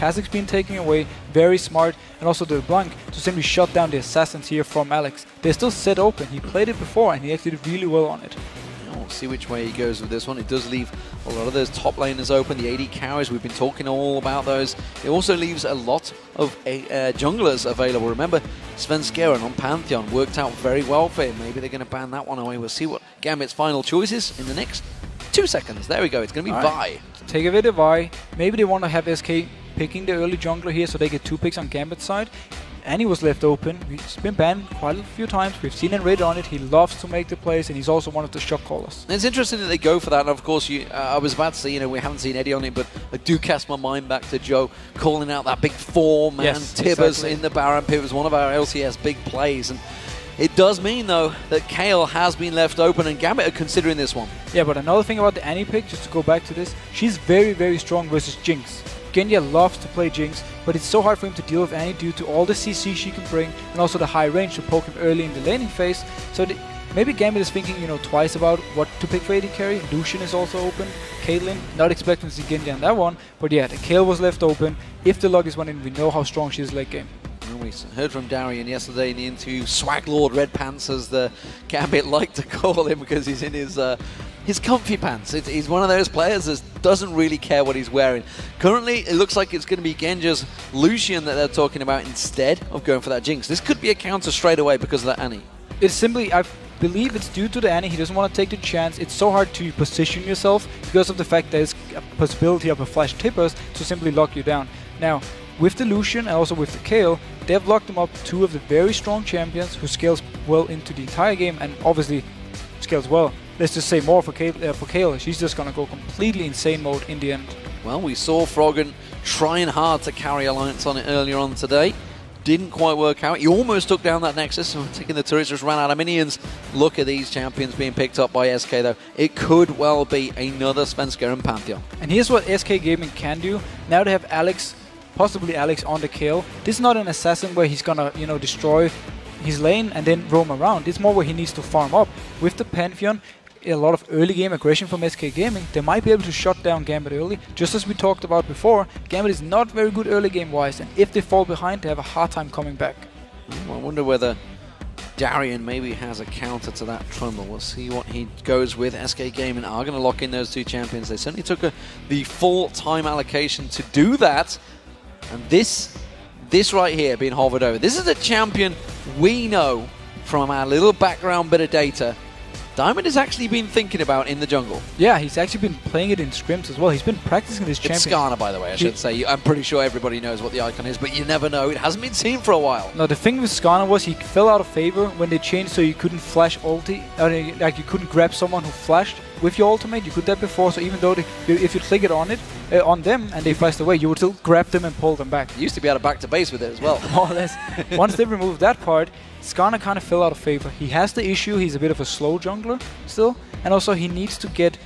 Kazac's been taken away, very smart, and also the Blanc to simply shut down the assassins here from Alex. They're still set open, he played it before and he actually did really well on it. We'll see which way he goes with this one. It does leave a lot of those top laners open, the AD carries, we've been talking all about those. It also leaves a lot of junglers available. Remember, Svenskeren on Pantheon worked out very well for him. Maybe they're going to ban that one away. We'll see what Gambit's final choice is in the next 2 seconds. There we go, it's going to be Vi. Take away the Vi. Maybe they want to have SK picking the early jungler here so they get 2 picks on Gambit's side. And he was left open. He's been banned quite a few times. We've seen him raid on it. He loves to make the plays, and he's also one of the shot callers. It's interesting that they go for that. And of course, I was about to say, we haven't seen Eddie on it, but I do cast my mind back to Joe calling out that big 4-man Tibbers in the Baron pit. It was one of our LCS big plays. And it does mean, though, that Kayle has been left open, and Gambit are considering this one. Yeah, but another thing about the Annie pick, just to go back to this, she's very, very strong versus Jinx. Genja loves to play Jinx, but it's so hard for him to deal with Annie due to all the CC she can bring and also the high range to poke him early in the laning phase. So maybe Gambit is thinking, twice about what to pick for AD carry. Lucian is also open. Caitlyn, not expecting to see Genja on that one, but yeah, the Kayle was left open. If the Lug is winning, we know how strong she is late game. We heard from Darian yesterday in the interview, Swag Lord Red Pants, as the Gambit like to call him, because he's in his comfy pants. He's one of those players that doesn't really care what he's wearing. Currently, it looks like it's going to be Genja's Lucian that they're talking about instead of going for that Jinx. This could be a counter straight away because of that Annie. It's simply, I believe it's due to the Annie. He doesn't want to take the chance. It's so hard to position yourself because of the fact there's a possibility of a flash Tippers to simply lock you down. Now, with the Lucian and also with the Kayle, they've locked them up 2 of the very strong champions who scales well into the entire game and obviously scales well. Let's just say more for Kayle. She's just going to go completely insane mode in the end. Well, we saw Froggen trying hard to carry Alliance on it earlier on today. Didn't quite work out. He almost took down that Nexus, so taking the turrets, just ran out of minions. Look at these champions being picked up by SK, though. It could well be another Svenskeren Pantheon. And here's what SK Gaming can do. Now they have Alex, possibly Alex on the Kayle. This is not an assassin where he's gonna, destroy his lane and then roam around. It's more where he needs to farm up. With the Pantheon, a lot of early game aggression from SK Gaming, they might be able to shut down Gambit early. Just as we talked about before, Gambit is not very good early game wise, and if they fall behind, they have a hard time coming back. I wonder whether Darian maybe has a counter to that Trundle. We'll see what he goes with. SK Gaming are going to lock in those 2 champions. They certainly took the full time allocation to do that. And this right here being hovered over, this is a champion we know from our little background bit of data Diamond has actually been thinking about in the jungle. Yeah, he's actually been playing it in scrims as well. He's been practicing this champion. It's Skarner, by the way, I should say. I'm pretty sure everybody knows what the icon is, but you never know. It hasn't been seen for a while. No, the thing with Skarner was he fell out of favor when they changed so you couldn't flash ulti, like you couldn't grab someone who flashed with your ultimate. You could that before, so even though if you click it on them and they flashed away, you would still grab them and pull them back. You used to be able to back to base with it as well. More or less. Once they removed that part, Skarner kind of fell out of favor. He has the issue, he's a bit of a slow jungler still, and also he needs to get,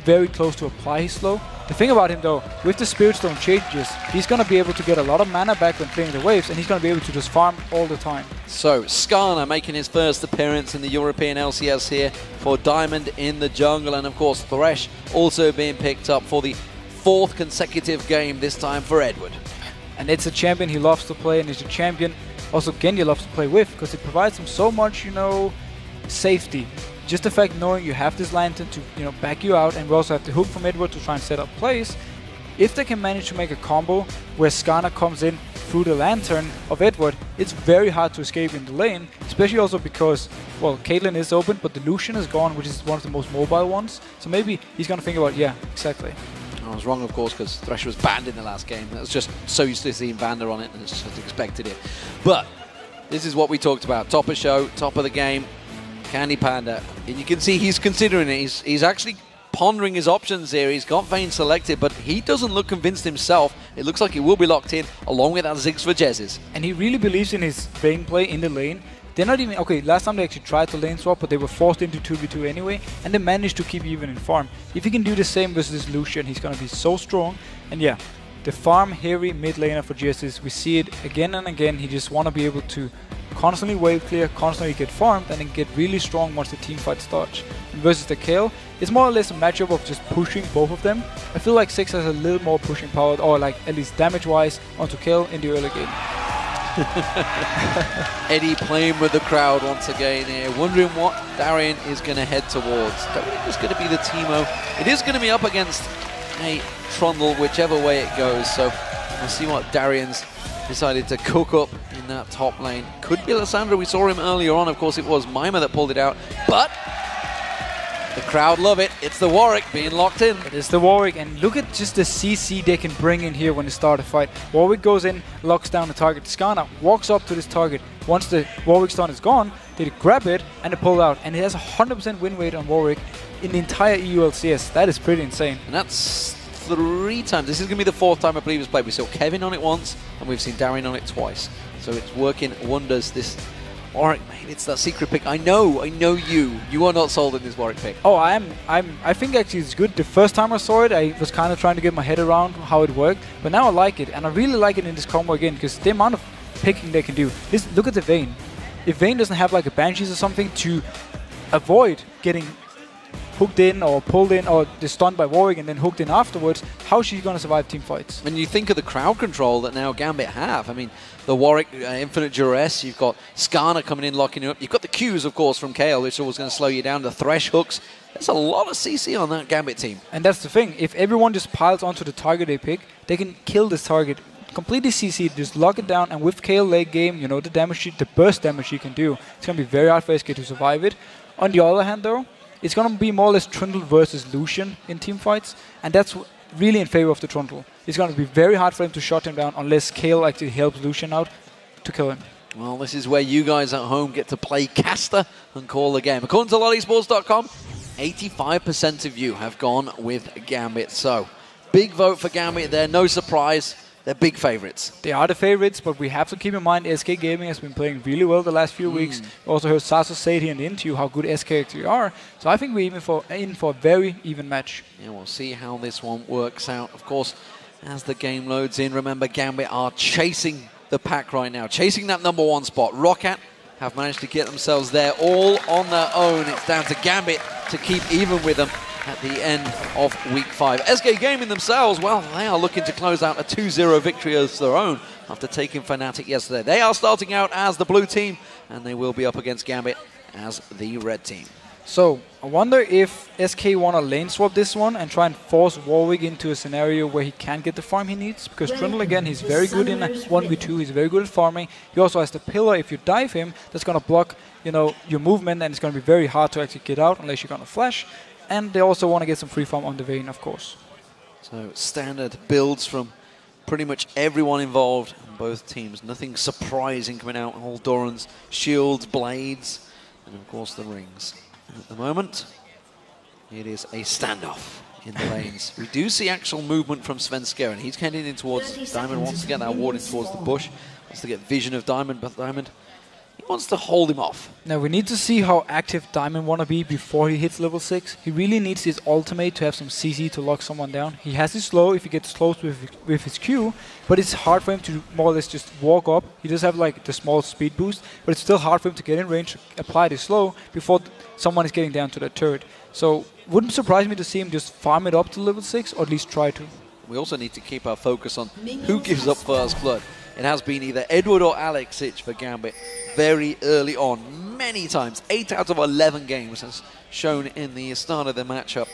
very close to apply his slow. The thing about him though, with the Spirit Stone changes, he's going to be able to get a lot of mana back when playing the waves, and he's going to be able to just farm all the time. So, Skarner making his first appearance in the European LCS here for Diamond in the jungle, and of course Thresh also being picked up for the 4th consecutive game, this time for Edward. And it's a champion he loves to play, and it's a champion also Genja loves to play with, because it provides him so much, safety. Just the fact knowing you have this lantern to, back you out, and we also have the hook from Edward to try and set up plays. If they can manage to make a combo where Skarner comes in through the lantern of Edward, it's very hard to escape in the lane, especially also because, well, Caitlyn is open, but the Lucian is gone, which is one of the most mobile ones. So maybe he's going to think about, yeah, exactly. I was wrong, of course, because Thresh was banned in the last game. I was just so used to seeing Vander on it, and just expected it. But this is what we talked about. Top of show, top of the game, Candy Panda. And you can see he's considering it. He's actually pondering his options here. He's got Vayne selected, but he doesn't look convinced himself. It looks like he will be locked in, along with that Ziggs for Jezzes. And he really believes in his Vayne play in the lane. They're not even, okay, last time they actually tried to lane swap, but they were forced into 2v2 anyway, and they managed to keep even in farm. If he can do the same versus Lucian, he's going to be so strong. And yeah, the farm heavy mid laner for Jezzes, we see it again and again. He just want to be able to constantly wave clear, constantly get farmed, and then get really strong once the team fight starts. And versus the Kayle, it's more or less a matchup of just pushing both of them. I feel like 6 has a little more pushing power, or like at least damage-wise, onto Kayle in the early game. Eddie playing with the crowd once again here, wondering what Darien is going to head towards. Don't think it's going to be the Teemo. It is going to be up against a Trundle, whichever way it goes. So we'll see what Darien's decided to cook up in that top lane. Could be Lissandra. We saw him earlier on. Of course, it was Mima that pulled it out. But the crowd love it. It's the Warwick being locked in. It is the Warwick, and look at just the CC they can bring in here when they start a fight. Warwick goes in, locks down the target. Skarner walks up to this target. Once the Warwick stun is gone, they grab it and they pull it out. And it has a 100% win rate on Warwick in the entire EU LCS. That is pretty insane. And that's 3 times. This is going to be the 4th time I believe it's played. We saw Kevin on it once, and we've seen Darien on it twice. So it's working wonders. This Warwick, mate, it's that secret pick. I know you are not sold in this Warwick pick. Oh, I think actually it's good. The first time I saw it, I was kind of trying to get my head around how it worked, but now I like it, and I really like it in this combo again, because the amount of picking they can do. Look at the Vayne. If Vayne doesn't have like a Banshees or something to avoid getting hooked in or pulled in or stunned by Warwick and then hooked in afterwards, how is she going to survive team fights? When you think of the crowd control that now Gambit have, I mean, the Warwick Infinite Duress, you've got Skarner coming in, locking you up. You've got the Qs, of course, from Kayle, which are always going to slow you down. The Thresh hooks. There's a lot of CC on that Gambit team. And that's the thing. If everyone just piles onto the target they pick, they can kill this target. Completely CC, just lock it down, and with Kayle late game, you know, the damage, the burst damage she can do, it's going to be very hard for SK to survive it. On the other hand, though, it's going to be more or less Trundle versus Lucian in team fights, and that's really in favor of the Trundle. It's going to be very hard for him to shut him down unless Kayle actually helps Lucian out to kill him. Well, this is where you guys at home get to play caster and call the game. According to LollySports.com, 85% of you have gone with Gambit. So, big vote for Gambit there, no surprise. They're big favorites. They are the favorites, but we have to keep in mind SK Gaming has been playing really well the last few weeks. We also heard Sasu say it here in the interview how good SK actually are. So I think we're in for a very even match. Yeah, we'll see how this one works out. Of course, as the game loads in, remember Gambit are chasing the pack right now, chasing that #1 spot. Roccat have managed to get themselves there all on their own. It's down to Gambit to keep even with them at the end of Week 5. SK Gaming themselves, well, they are looking to close out a 2-0 victory of their own after taking Fnatic yesterday. They are starting out as the blue team, and they will be up against Gambit as the red team. So, I wonder if SK want to lane swap this one and try and force Warwick into a scenario where he can't get the farm he needs. Because Trundle, again, he's very good in 1v2, he's very good at farming. He also has the pillar. If you dive him, that's going to block, you know, your movement, and it's going to be very hard to actually get out unless you're going to flash. And they also want to get some free farm on the Vayne, of course. So standard builds from pretty much everyone involved on both teams. Nothing surprising coming out. All Doran's shields, blades, and of course the rings. And at the moment, it is a standoff in the lanes. We do see actual movement from Svenska, and he's heading in towards Diamond. Wants to get that ward in towards the bush. Wants to get vision of Diamond, but Diamond, he wants to hold him off. Now we need to see how active Diamond want to be before he hits level 6. He really needs his ultimate to have some CC to lock someone down. He has his slow if he gets close with his Q, but it's hard for him to more or less just walk up. He does have like the small speed boost, but it's still hard for him to get in range, apply the slow before someone is getting down to the turret. So wouldn't surprise me to see him just farm it up to level 6, or at least try to. We also need to keep our focus on who gives up first blood. It has been either Edward or Alexic for Gambit very early on, many times. 8 out of 11 games as shown in the start of the matchup.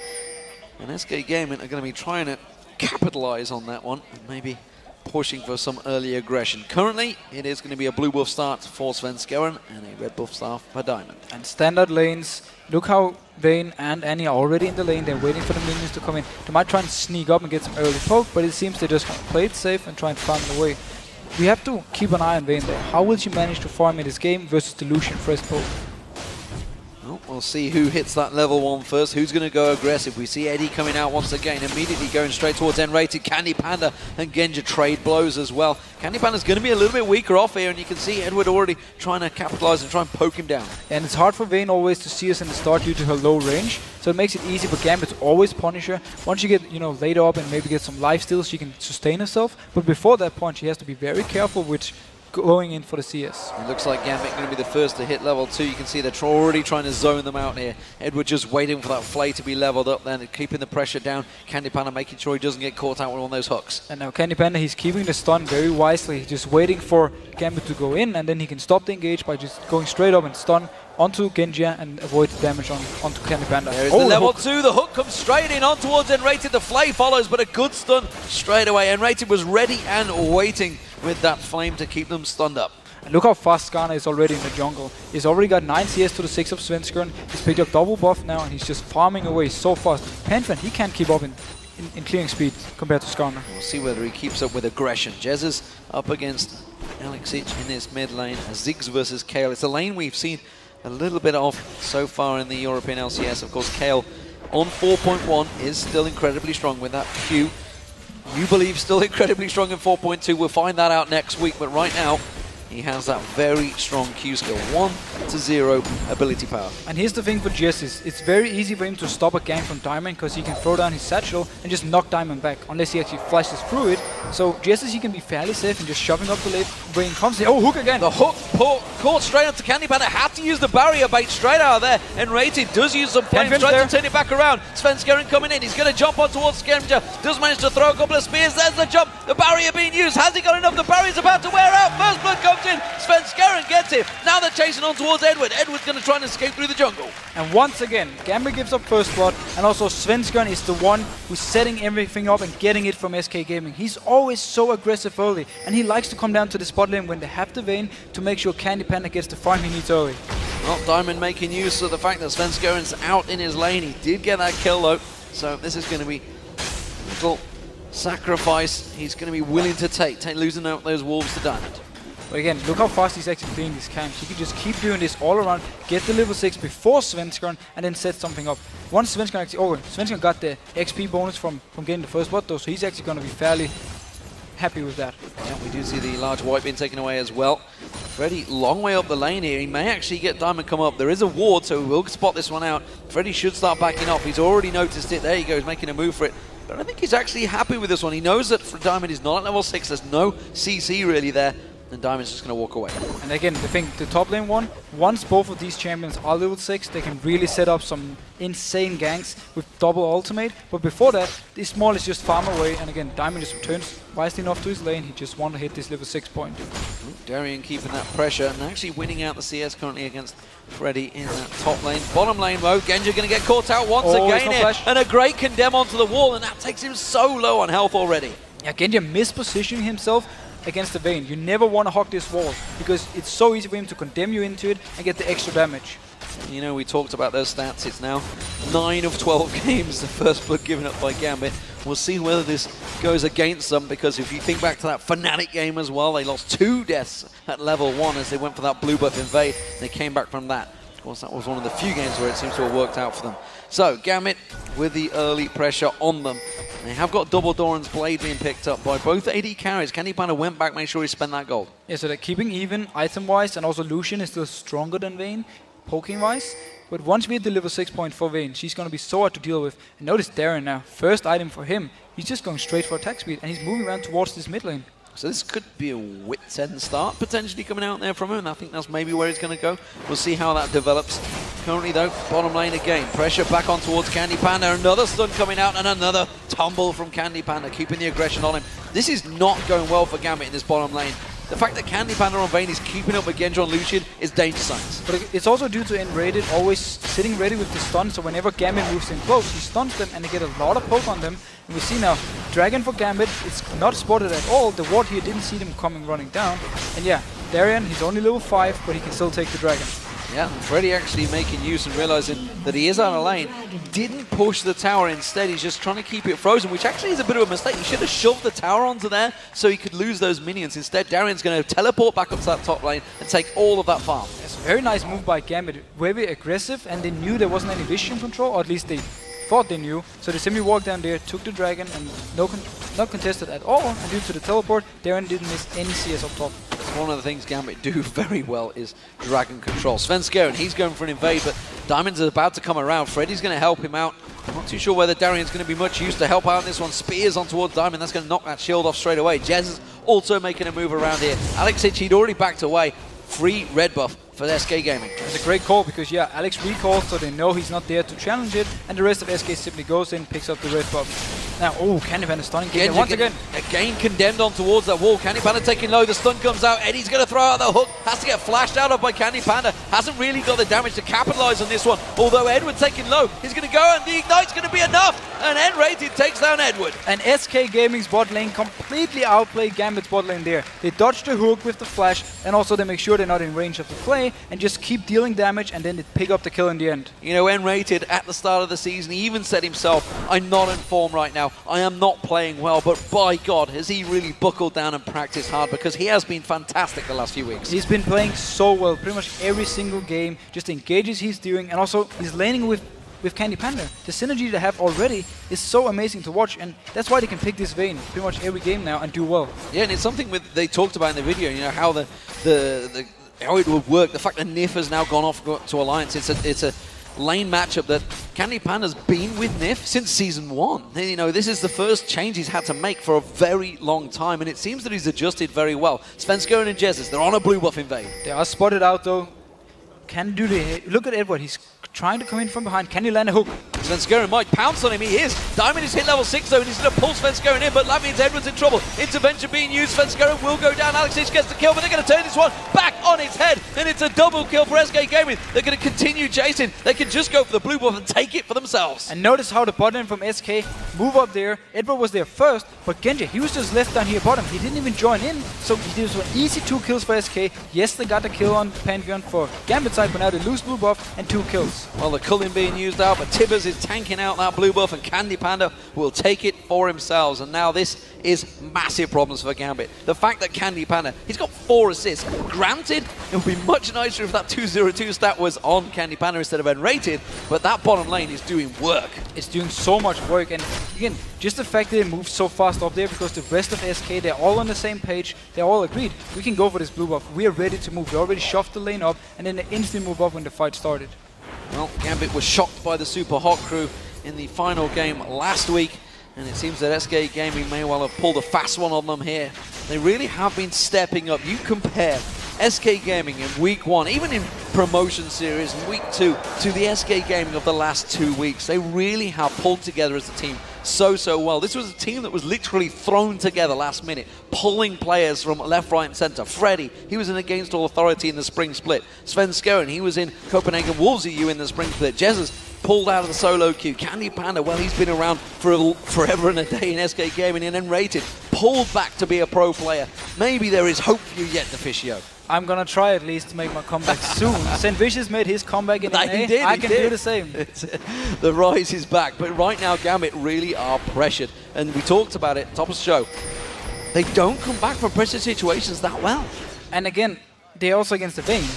And SK Gaming are going to be trying to capitalize on that one and maybe pushing for some early aggression. Currently, it is going to be a blue buff start for Svenskeren and a red buff start for Diamond. And standard lanes, look how Vayne and Annie are already in the lane. They're waiting for the minions to come in. They might try and sneak up and get some early poke, but it seems they're just going to play it safe and try and farm it away. We have to keep an eye on Vayne though. How will she manage to farm in this game versus the Lucian first poke? Well, we'll see who hits that level 1 first. Who's going to go aggressive? We see Eddie coming out once again, immediately going straight towards N-rated. Candy Panda and Genja trade blows as well. Candy Panda's going to be a little bit weaker off here, and you can see Edward already trying to capitalize and try and poke him down. And it's hard for Vayne always to see us in the start due to her low range, so it makes it easy for Gambit to always punish her. Once you get, you know, later up and maybe get some life steals, she can sustain herself. But before that point, she has to be very careful which going in for the CS. It looks like Gambit going to be the first to hit level 2. You can see they're already trying to zone them out here. Edward just waiting for that flay to be leveled up then, keeping the pressure down. Candy Panda making sure he doesn't get caught out with one of those hooks. And now Candy Panda, he's keeping the stun very wisely. He's just waiting for Gambit to go in, and then he can stop the engage by just going straight up and stun onto Genji and avoid the damage onto Candy Panda. There's the level 2, the hook comes straight in on towards Enrated, the flay follows, but a good stun straight away. Enrated was ready and waiting with that flame to keep them stunned up. And look how fast Skarner is already in the jungle. He's already got 9 CS to the 6 of Svenskeren. He's picked up double buff now, and he's just farming away so fast. Panfan, he can't keep up in clearing speed compared to Skarner. We'll see whether he keeps up with aggression. Jez is up against Alex Ich in this mid lane. Ziggs versus Kale. It's a lane we've seen a little bit of so far in the European LCS. Of course, Kale on 4.1 is still incredibly strong with that Q. You believe still incredibly strong in 4.2. We'll find that out next week, but right now, he has that very strong Q skill, 1-0 ability power. And here's the thing for Jess, it's very easy for him to stop a gank from Diamond because he can throw down his satchel and just knock Diamond back, unless he actually flashes through it. So Jess, he can be fairly safe and just shoving up the lane, bringing constantly. Oh, hook again! The hook caught straight onto Candy Panda, had to use the barrier bait straight out of there. Enrated does use some flames, tries to turn it back around. Svenskeren coming in, he's going to jump on towards Skirmisher, does manage to throw a couple of spears, there's the jump, the barrier being used, has he got enough? The barrier's about to wear out, first blood comes in, Svenskeren gets him, now they're chasing on towards Edward. Edward's going to try and escape through the jungle. And once again, Gambit gives up first blood, and also Svenskeren is the one who's setting everything up and getting it from SK Gaming. He's always so aggressive early, and he likes to come down to the spot lane when they have the Vayne to make sure Candy Panda gets the farm he needs early. Well, Diamond making use of the fact that Svenskeren's out in his lane. He did get that kill though, so this is going to be a little sacrifice he's going to be willing to take losing out those wolves to Diamond. But again, look how fast he's actually clearing these camps. He can just keep doing this all around, get the level 6 before Svenskeren, and then set something up. Once Svenskeren actually... Oh, Svenskeren got the XP bonus from getting the first blood though, so he's actually going to be fairly happy with that. Yeah, we do see the large wipe being taken away as well. Freddy, long way up the lane here. He may actually get Diamond come up. There is a ward, so we will spot this one out. Freddy should start backing off. He's already noticed it. There he goes, making a move for it. But I think he's actually happy with this one. He knows that for Diamond is not at level 6. There's no CC really there. And Diamond's just going to walk away. And again, the thing, the top lane one, once both of these champions are level 6, they can really set up some insane ganks with double ultimate. But before that, this Small is just farm away. And again, Diamond just returns wisely enough to his lane. He just wants to hit this level 6 point. Darien keeping that pressure and actually winning out the CS currently against Freddy in that top lane. Bottom lane though, Genji going to get caught out once again here. And a great condemn onto the wall, and that takes him so low on health already. Yeah, Genji mispositioning himself against the Vayne. You never want to hog this wall because it's so easy for him to condemn you into it and get the extra damage. You know, we talked about those stats. It's now 9 of 12 games, the first blood given up by Gambit. We'll see whether this goes against them, because if you think back to that Fnatic game as well, they lost 2 deaths at level 1 as they went for that blue buff invade. They came back from that. Of course, that was one of the few games where it seems to have worked out for them. So, Gambit with the early pressure on them. They have got double Doran's Blade being picked up by both AD carries. Candy Panda went back, made sure he spent that gold. Yeah, so they're keeping even item-wise, and also Lucian is still stronger than Vayne, poking-wise. But once we hit the level 6 point for Vayne, she's going to be so hard to deal with. And notice Darren now, first item for him, he's just going straight for attack speed, and he's moving around towards this mid lane. So this could be a wit's end start potentially coming out there from him, and I think that's maybe where he's going to go. We'll see how that develops. Currently though, bottom lane again, pressure back on towards Candy Panda, another stun coming out and another tumble from Candy Panda, keeping the aggression on him. This is not going well for Gambit in this bottom lane. The fact that Candy Panda on Vayne is keeping up with Genji on Lucian is danger signs. But it's also due to Enrated always sitting ready with the stun, so whenever Gambit moves in close, he stuns them and they get a lot of poke on them. And we see now, Dragon for Gambit, it's not spotted at all. The ward here didn't see them coming running down. And yeah, Darien, he's only level 5, but he can still take the Dragon. Yeah, Freddy actually making use and realizing that he is out of lane. Didn't push the tower, instead he's just trying to keep it frozen, which actually is a bit of a mistake. He should have shoved the tower onto there so he could lose those minions. Instead, Darien's going to teleport back up to that top lane and take all of that farm. It's a very nice move by Gambit, very aggressive, and they knew there wasn't any vision control, or at least they thought they knew. So they simply walked down there, took the Dragon, and not contested at all. And due to the teleport, Darien didn't miss any CS up top. One of the things Gambit do very well is Dragon control. Svenskeren, he's going for an invade, but Diamond's about to come around. Freddy's going to help him out. I'm not too sure whether Darien's going to be much use to help out in this one. Spears on towards Diamond. That's going to knock that shield off straight away. Jez is also making a move around here. Alex Hitch, he'd already backed away. Free red buff for SK Gaming. It's a great call because, yeah, Alex recalls so they know he's not there to challenge it, and the rest of SK simply goes in, picks up the red buff. Now, oh, Candy Panda stunning kick once again. Again condemned on towards that wall. Candy Panda taking low, the stun comes out. Eddie's going to throw out the hook, has to get flashed out of by Candy Panda. Hasn't really got the damage to capitalize on this one. Although Edward taking low, he's going to go and the ignite's going to be enough. And N-Rated takes down Edward. And SK Gaming's bot lane completely outplayed Gambit's bot lane there. They dodge the hook with the flash, and also they make sure they're not in range of the play, and just keep dealing damage, and then they pick up the kill in the end. You know, N-Rated at the start of the season, he even said himself, I'm not in form right now. I am not playing well, but by God, has he really buckled down and practiced hard, because he has been fantastic the last few weeks. He's been playing so well, pretty much every single game, just engages he's doing, and also he's laning with Candy Panda. The synergy they have already is so amazing to watch, and that's why they can pick this Vayne pretty much every game now and do well. Yeah, and it's something they talked about in the video, you know, how how it would work. The fact that Nif has now gone off to Alliance, it's a lane matchup that Candy Panda's been with Nif since Season 1. You know, this is the first change he's had to make for a very long time, and it seems that he's adjusted very well. Svenskeren and Jesus, they're on a blue buff in Vayne. They are spotted out though. Can do the... Look at Edward, he's trying to come in from behind. Can he land a hook? Svenskeren might pounce on him, he is. Diamond is hit level 6 though, and he's going to pull Svenskeren in, but that means Edward's in trouble. Intervention being used, Svenskeren will go down. Alex Hitch gets the kill, but they're going to turn this one back on its head, and it's a double kill for SK Gaming. They're going to continue chasing. They can just go for the blue buff and take it for themselves. And notice how the bot lane from SK move up there. Edward was there first, but Genji, he was just left down here bottom. He didn't even join in, so this was easy 2 kills for SK. Yes, they got the kill on Pantheon for Gambit side, but now they lose blue buff and 2 kills. Well, the culling being used out, but Tibbers is tanking out that blue buff, and Candy Panda will take it for themselves. And now this is massive problems for Gambit. The fact that Candy Panda, he's got 4 assists. Granted, it would be much nicer if that 202 stat was on Candy Panda instead of N-Rated, but that bottom lane is doing work. It's doing so much work, and again, just the fact that they move so fast up there, because the rest of SK, they're all on the same page, they're all agreed. We can go for this blue buff. We are ready to move. They already shoved the lane up, and then they instantly move up when the fight started. Well, Gambit was shocked by the Super Hot crew in the final game last week, and it seems that SK Gaming may well have pulled a fast one on them here. They really have been stepping up. You compare SK Gaming in week 1, even in promotion series in week 2, to the SK Gaming of the last 2 weeks. They really have pulled together as a team so well. This was a team that was literally thrown together last minute, pulling players from left, right and center. Freddy, he was in Against All Authority in the spring split. Svenskeren, he was in Copenhagen Wolves EU in the spring split. Jesus pulled out of the solo queue. Candy Panda, well, he's been around for forever and a day in SK Gaming, and N-Rated pulled back to be a pro player. Maybe there is hope for you yet, Deficio. I'm gonna try at least to make my comeback soon. St. Vicious made his comeback in NA. I can do the same. The rise is back, but right now Gambit really are pressured. And we talked about it top of the show. They don't come back from pressure situations that well. And again, they're also against the Vayne.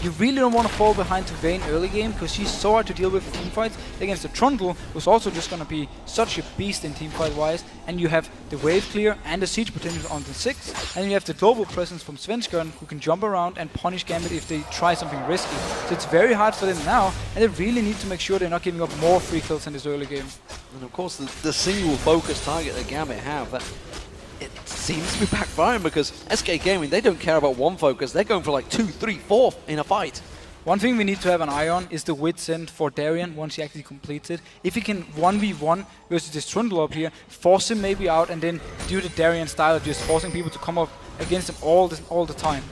You really don't want to fall behind to Vayne early game, because she's so hard to deal with in teamfights. Against the Trundle, who's also just going to be such a beast in teamfight wise. And you have the wave clear and the siege potential on the 6. And then you have the global presence from Svenskeren, who can jump around and punish Gambit if they try something risky. So it's very hard for them now, and they really need to make sure they're not giving up more free kills in this early game. And of course, the single focus target that Gambit have, that it seems to be backfiring, because SK Gaming, they don't care about one focus. They're going for like 2, 3, 4 in a fight. One thing we need to have an eye on is the Wit's End for Darien once he actually completes it. If he can 1v1 versus this Trundle up here, force him maybe out, and then do the Darien style of just forcing people to come up against him all the time.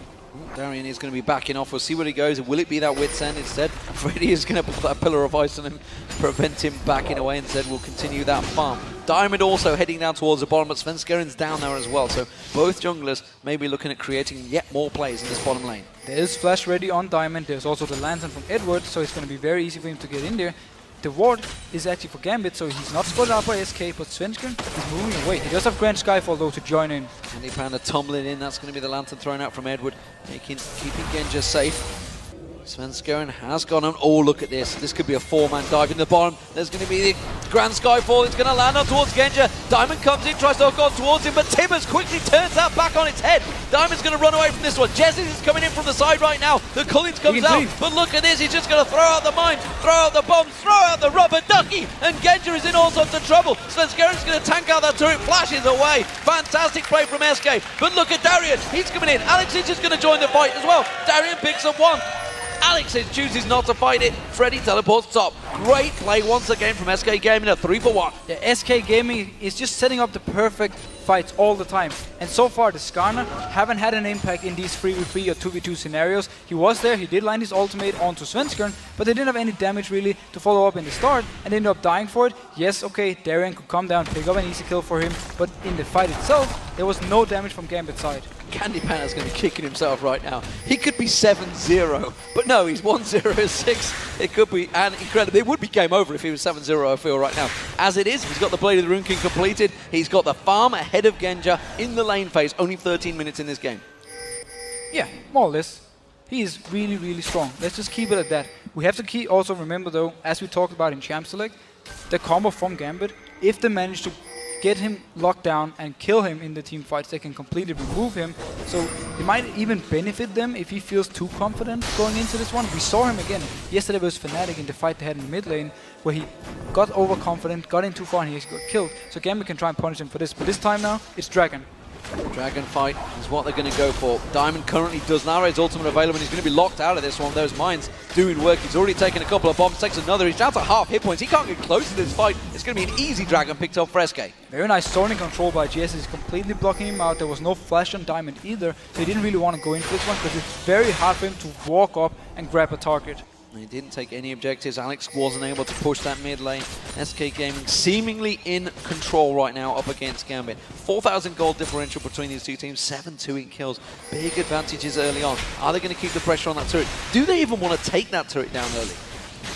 Darien is going to be backing off. We'll see where he goes. Will it be that Wit's End instead? Freddy is going to put that pillar of ice on him, prevent him backing away, and said we'll continue that farm. Diamond also heading down towards the bottom, but Svenskeren's down there as well. So both junglers may be looking at creating yet more plays in this bottom lane. There is flash ready on Diamond. There's also the lantern from Edward, so it's going to be very easy for him to get in there. The ward is actually for Gambit, so he's not spotted out by SK, but Svenskeren is moving away. He does have Grand Skyfall though to join in. Candy Panda tumbling in. That's going to be the lantern thrown out from Edward, keeping Genja safe. Svenskeren has gone on. Oh, look at this. This could be a 4-man dive in the bottom. There's going to be the Grand Skyfall. It's going to land on towards Genja. Diamond comes in, tries to hook on towards him, but Tibbers quickly turns that back on its head. Diamond's going to run away from this one. Jesse is coming in from the side right now. The Cullings comes out, but look at this. He's just going to throw out the mines, throw out the bombs, throw out the rubber ducky, and Genja is in all sorts of trouble. Svenskeren's going to tank out that turret, flashes away. Fantastic play from SK, but look at Darian. He's coming in. Alex is just going to join the fight as well. Darian picks up one. Alex chooses not to fight it. Freddy teleports top. Great play once again from SK Gaming, a 3-for-1. Yeah, SK Gaming is just setting up the perfect fights all the time. And so far, the Skarner haven't had an impact in these 3v3 or 2v2 scenarios. He was there, he did land his ultimate onto Svenskeren, but they didn't have any damage really to follow up in the start, and ended up dying for it. Yes, okay, Darian could come down, pick up an easy kill for him, but in the fight itself, there was no damage from Gambit's side. Candy Panda's going to be kicking himself right now. He could be 7-0, but no, he's 1-0-6. It could be incredible. It would be game over if he was 7-0, I feel, right now. As it is, he's got the Blade of the Rune King completed. He's got the farm ahead of Genja in the lane phase. Only 13 minutes in this game. Yeah, more or less. He is really, really strong. Let's just keep it at that. We have to also remember, though, as we talked about in Champ Select, the combo from Gambit, if they manage to get him locked down and kill him in the team fights, they can completely remove him. So it might even benefit them if he feels too confident going into this one. We saw him again yesterday with Fnatic in the fight they had in the mid lane, where he got overconfident, got in too far, and he got killed. So Gambit can try and punish him for this, but this time now, it's Dragon. Dragon fight is what they're going to go for. Diamond currently does not have his ultimate available, and he's going to be locked out of this one. Those mines doing work. He's already taken a couple of bombs, takes another. He's down to half hit points. He can't get close to this fight. It's going to be an easy Dragon picked up for SK. Very nice zoning control by GS. He's completely blocking him out. There was no flash on Diamond either, so he didn't really want to go into this one because it's very hard for him to walk up and grab a target. He didn't take any objectives. Alex wasn't able to push that mid lane. SK Gaming seemingly in control right now up against Gambit. 4,000 gold differential between these two teams. 7-2 in kills. Big advantages early on. Are they going to keep the pressure on that turret? Do they even want to take that turret down early?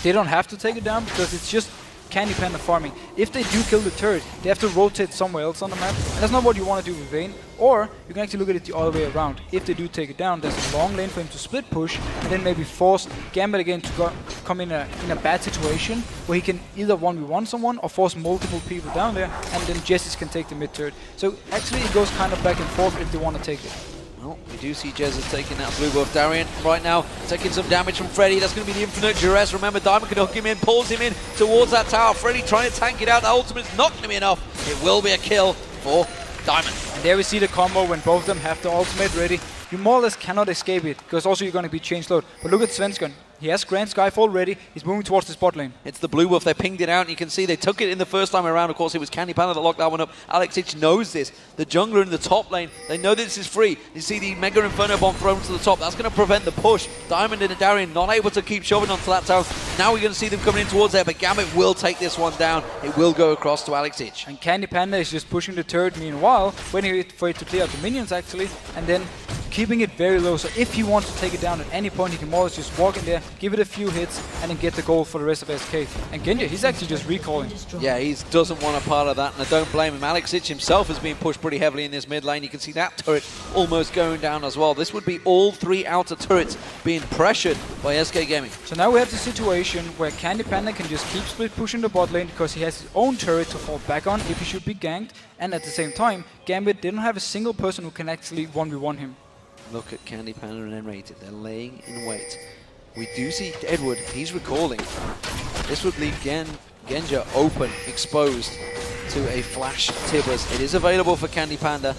They don't have to take it down because it's just Candy Panda farming. If they do kill the turret, they have to rotate somewhere else on the map. And that's not what you want to do with Vayne. Or you can actually look at it the other way around. If they do take it down, there's a long lane for him to split push and then maybe force Gambit again to come in a bad situation where he can either 1v1 someone or force multiple people down there, and then Jessis can take the mid turret. So actually it goes kind of back and forth if they want to take it. Well, we do see Jez is taking that blue buff. Darian right now taking some damage from Freddy. That's going to be the infinite duress. Remember, Diamond can hook him in, pulls him in towards that tower. Freddy trying to tank it out. The ultimate's not going to be enough. It will be a kill for Diamond. And there we see the combo when both of them have the ultimate ready. You more or less cannot escape it, because also you're going to be changed load. But look at Svenskeren. He has Grand Skyfall ready. He's moving towards the spot lane. It's the blue buff. They pinged it out, and you can see they took it in the first time around. Of course, it was Candy Panda that locked that one up. Alex Hitch knows this. The jungler in the top lane, they know this is free. You see the Mega Inferno Bomb thrown to the top. That's going to prevent the push. Diamond and Darian not able to keep shoving onto that tower. Now we're going to see them coming in towards there, but Gambit will take this one down. It will go across to Alex Hitch. And Candy Panda is just pushing the turret meanwhile, waiting for it to clear out the minions actually, and then keeping it very low. So if he wants to take it down at any point, he can more or less just walk in there, give it a few hits, and then get the goal for the rest of SK. And Genja, he's actually just recalling. Yeah, he doesn't want a part of that, and I don't blame him. Alex Hitch himself is being pushed pretty heavily in this mid lane. You can see that turret almost going down as well. This would be all three outer turrets being pressured by SK Gaming. So now we have the situation where Candy Panda can just keep split pushing the bot lane because he has his own turret to fall back on if he should be ganked, and at the same time, Gambit didn't have a single person who can actually 1v1 him. Look at Candy Panda and Enrated. They're laying in wait. We do see Edward. He's recalling. This would leave Genja open, exposed to a flash Tibbers. It is available for Candy Panda,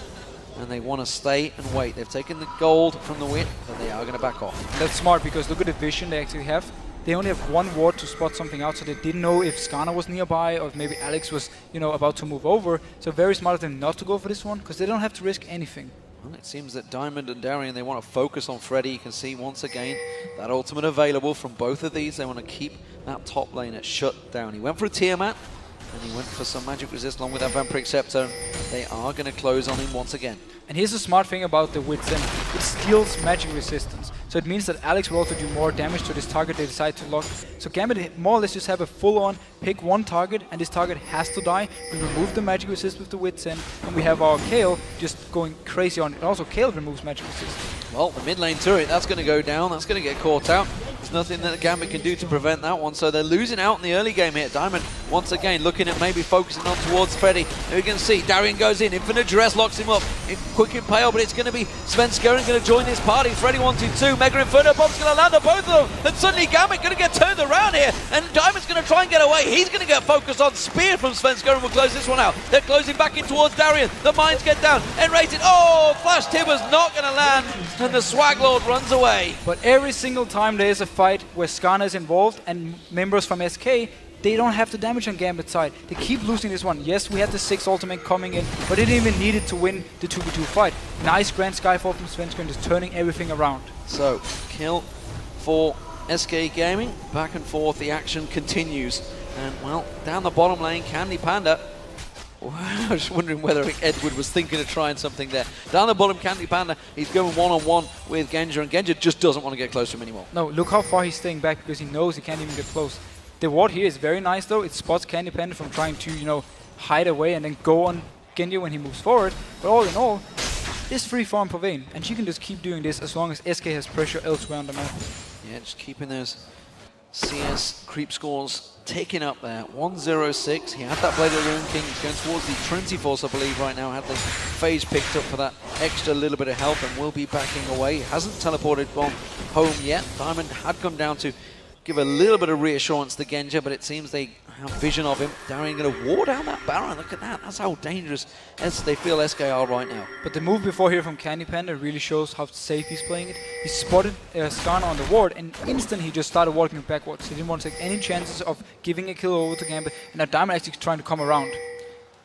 and they want to stay and wait. They've taken the gold from the win, but they are going to back off. That's smart because look at the vision they actually have. They only have one ward to spot something out, so they didn't know if Skarner was nearby or if maybe Alex was, about to move over. So very smart of them not to go for this one because they don't have to risk anything. Well, it seems that Diamond and Darian, they want to focus on Freddy. You can see once again that ultimate available from both of these. They want to keep that top lane at shut down. He went for a Tiamat, and he went for some magic resist along with that Vampiric Scepter. They are going to close on him once again. And here's the smart thing about the Wit's End. It steals magic resistance. So it means that Alex will also do more damage to this target they decide to lock. So Gambit more or less just have a full-on pick one target, and this target has to die. We remove the magic resist with the Wit's End, and we have our Kayle just going crazy on it. And also Kayle removes magic resist. Well, the mid lane turret, that's going to go down. That's going to get caught out. There's nothing that Gambit can do to prevent that one, so they're losing out in the early game here. Diamond, once again, looking at maybe focusing on towards Freddy. Here we can see Darian goes in, Infinite Duress locks him up. Quick Impale, but it's going to be Svenskeren going to join this party. Freddy 1-2-2, Mega Inferno Bomb's going to land on both of them, and suddenly Gambit going to get turned around here, and Diamond's going to try and get away. He's going to get focused on Spear from Svenskeren, will close this one out. They're closing back in towards Darian. The mines get down, N-rated. Oh, Flash Timber's not going to land, and the Swag Lord runs away. But every single time there is a fight where Skarner is involved and members from SK, they don't have the damage on Gambit's side. They keep losing this one. Yes, we had the 6 ultimate coming in, but they didn't even need it to win the 2v2 fight. Nice Grand Skyfall from Svenskeren, just turning everything around. So, kill for SK Gaming. Back and forth, the action continues. And, well, down the bottom lane, Candy Panda. I was wondering whether Edward was thinking of trying something there. Down the bottom, Candy Panda, he's going one-on-one with Genja, and Genja just doesn't want to get close to him anymore. No, look how far he's staying back because he knows he can't even get close. The ward here is very nice though. It spots Candy Panda from trying to, you know, hide away and then go on Genja when he moves forward. But all in all, it's free farm for Vayne, and she can just keep doing this as long as SK has pressure elsewhere on the map. Yeah, just keeping those CS creep scores taking up there. 1-0-6. He had that Blade of the Ruin King. He's going towards the Trinity Force, I believe, right now. Had the phase picked up for that extra little bit of health and will be backing away. He hasn't teleported on home yet. Diamond had come down to give a little bit of reassurance to Genja, but it seems they have vision of him. Darian going to ward down that Baron. Look at that. That's how dangerous as they feel SK are right now. But the move before here from Candy Panda really shows how safe he's playing it. He spotted Skarner on the ward, and instantly he just started walking backwards. He didn't want to take any chances of giving a kill over to Gambit, and now Diamond actually trying to come around.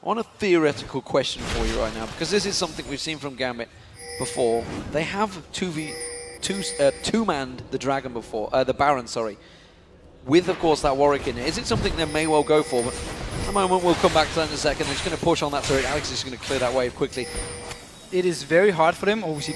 I want a theoretical question for you right now, because this is something we've seen from Gambit before. They have two-manned the Dragon before, the Baron, sorry, with, of course, that Warwick in it. Is it something they may well go for? But at the moment, we'll come back to that in a second. They're just going to push on that turret. Alex is going to clear that wave quickly. It is very hard for them, obviously,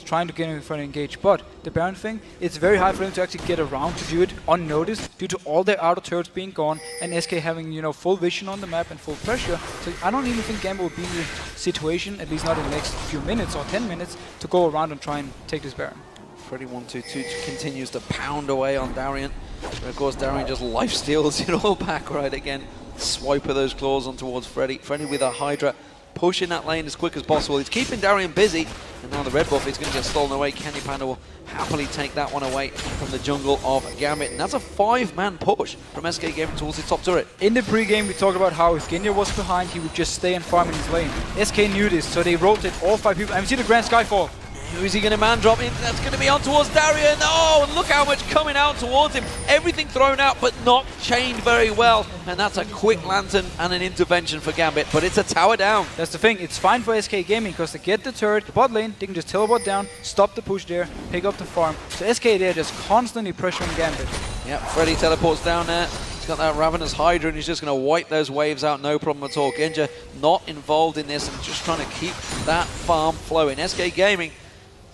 trying to get in front and engage, but the Baron thing, it's very hard for them to actually get around to do it unnoticed due to all their outer turrets being gone and SK having, you know, full vision on the map and full pressure. So I don't even think Gambit will be in the situation, at least not in the next few minutes or 10 minutes, to go around and try and take this Baron. Freddy 1-2-2 continues to pound away on Darian. And of course, Darian just life-steals it all back right again. Swipe of those claws on towards Freddy. Freddy with a Hydra, pushing that lane as quick as possible. He's keeping Darian busy, and now the red buff is going to get stolen away. Candy Panda will happily take that one away from the jungle of Gambit. And that's a 5-man push from SK Gaming towards the top turret. In the pre-game, we talked about how if Genja was behind, he would just stay and farm in his lane. SK knew this, so they rotated all 5 people. And we see the Grand Skyfall. Who is he going to man drop in? That's going to be on towards Darian. Oh, and look how much coming out towards him. Everything thrown out, but not chained very well. And that's a quick lantern and an intervention for Gambit, but it's a tower down. That's the thing. It's fine for SK Gaming because they get the turret, the bot lane, they can just teleport down, stop the push there, pick up the farm. So SK there just constantly pressuring Gambit. Yep, Freddy teleports down there. He's got that Ravenous Hydra and he's just going to wipe those waves out, no problem at all. Genja not involved in this and just trying to keep that farm flowing. SK Gaming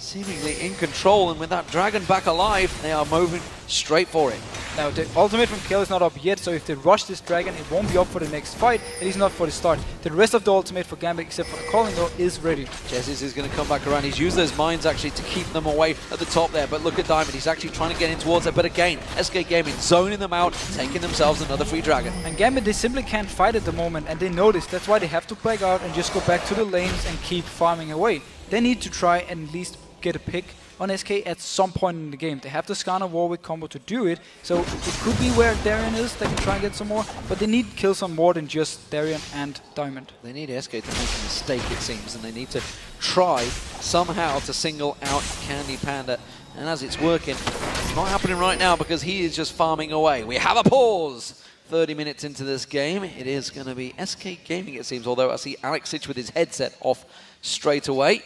seemingly in control, and with that dragon back alive, they are moving straight for it. Now, the ultimate from Kill is not up yet, so if they rush this dragon, it won't be up for the next fight, at least not for the start. The rest of the ultimate for Gambit, except for the calling though, is ready. Jesus is going to come back around. He's used those mines actually to keep them away at the top there, but look at Diamond. He's actually trying to get in towards it, but again, SK Gaming zoning them out, taking themselves another free dragon. And Gambit, they simply can't fight at the moment, and they know this. That's why they have to back out and just go back to the lanes and keep farming away. They need to try and at least get a pick on SK at some point in the game. They have the Skarner Warwick combo to do it, so it could be where Darian is. They can try and get some more, but they need kills on more than just Darian and Diamond. They need SK to make a mistake, it seems, and they need to try somehow to single out Candy Panda. And as it's working, it's not happening right now because he is just farming away. We have a pause. 30 minutes into this game, it is going to be SK Gaming, it seems, although I see Alex Sitch with his headset off straight away.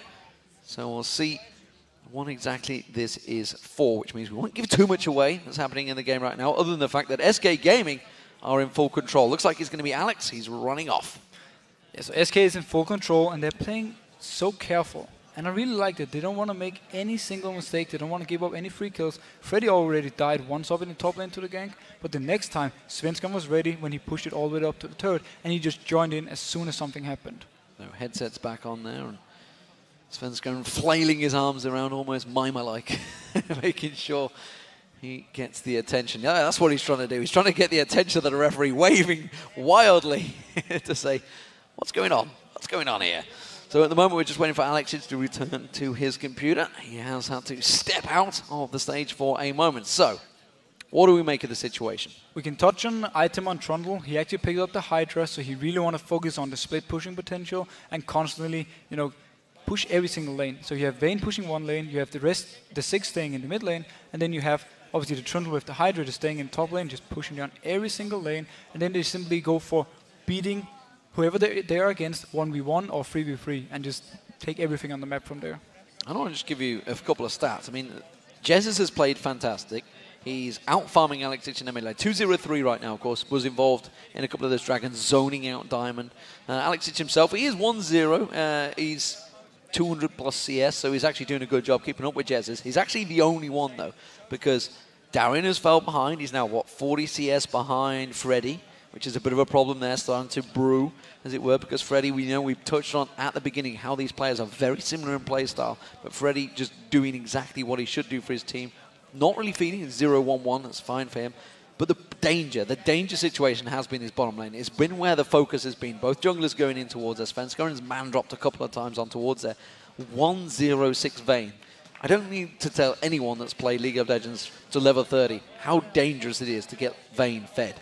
So we'll see what exactly this is for, which means we won't give too much away that's happening in the game right now, other than the fact that SK Gaming are in full control. Looks like it's going to be Alex. He's running off. Yeah, so SK is in full control, and they're playing so careful. And I really like that. They don't want to make any single mistake. They don't want to give up any free kills. Freddy already died once up in the top lane to the gank, but the next time, Svenskeren was ready when he pushed it all the way up to the turret, and he just joined in as soon as something happened. No, headset's back on there, and Svenskeren flailing his arms around almost Mima-like, making sure He gets the attention. Yeah, that's what he's trying to do. He's trying to get the attention of the referee, waving wildly to say, what's going on? What's going on here? So at the moment, we're just waiting for Alexic to return to his computer. He has had to step out of the stage for a moment. So, what do we make of the situation? We can touch on item on Trundle. He actually picked up the Hydra, so he really want to focus on the split pushing potential and constantly, you know, push every single lane. So you have Vayne pushing one lane, you have the 6 staying in the mid lane, and then you have obviously the Trundle with the Hydra just staying in top lane, just pushing down every single lane, and then they simply go for beating whoever they are against 1v1 or 3v3 and just take everything on the map from there. I want to just give you a couple of stats. I mean, Jesus has played fantastic. He's out-farming Alexic in the mid lane. 2-0-3 right now, of course, was involved in a couple of those dragons, zoning out Diamond. Alexic himself, he is 1-0. He's 200 plus CS, so he's actually doing a good job keeping up with Jesus. He's actually the only one, though, because Darian has fell behind. He's now, what, 40 CS behind Freddy, which is a bit of a problem there, starting to brew, as it were, because Freddy, we know we've touched on at the beginning how these players are very similar in play style, but Freddy just doing exactly what he should do for his team. Not really feeding, it's 0-1-1, that's fine for him. But the danger situation has been his bottom lane. It's been where the focus has been. Both junglers going in towards us. Svenskaren's man dropped a couple of times on towards there. 1-0-6 Vayne. I don't need to tell anyone that's played League of Legends to level 30 how dangerous it is to get Vayne fed.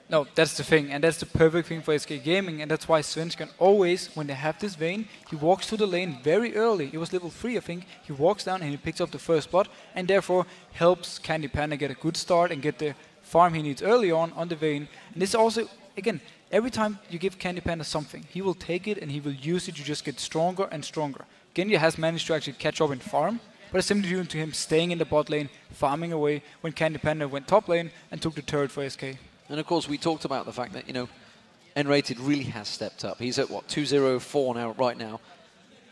No, that's the thing, and that's the perfect thing for SK Gaming, and that's why Svenskaren always, when they have this Vayne, he walks to the lane very early. It was level 3, I think. He walks down and he picks up the first blood, and therefore helps Candy Panda get a good start and get the farm he needs early on the Vayne. And this also, again, every time you give Candy Panda something, he will take it and he will use it to just get stronger and stronger. Genji has managed to actually catch up in farm, but it's simply due to him staying in the bot lane, farming away when Candy Panda went top lane and took the turret for SK. And of course, we talked about the fact that, you know, N-Rated really has stepped up. He's at, what, 2-0-4 now, right now.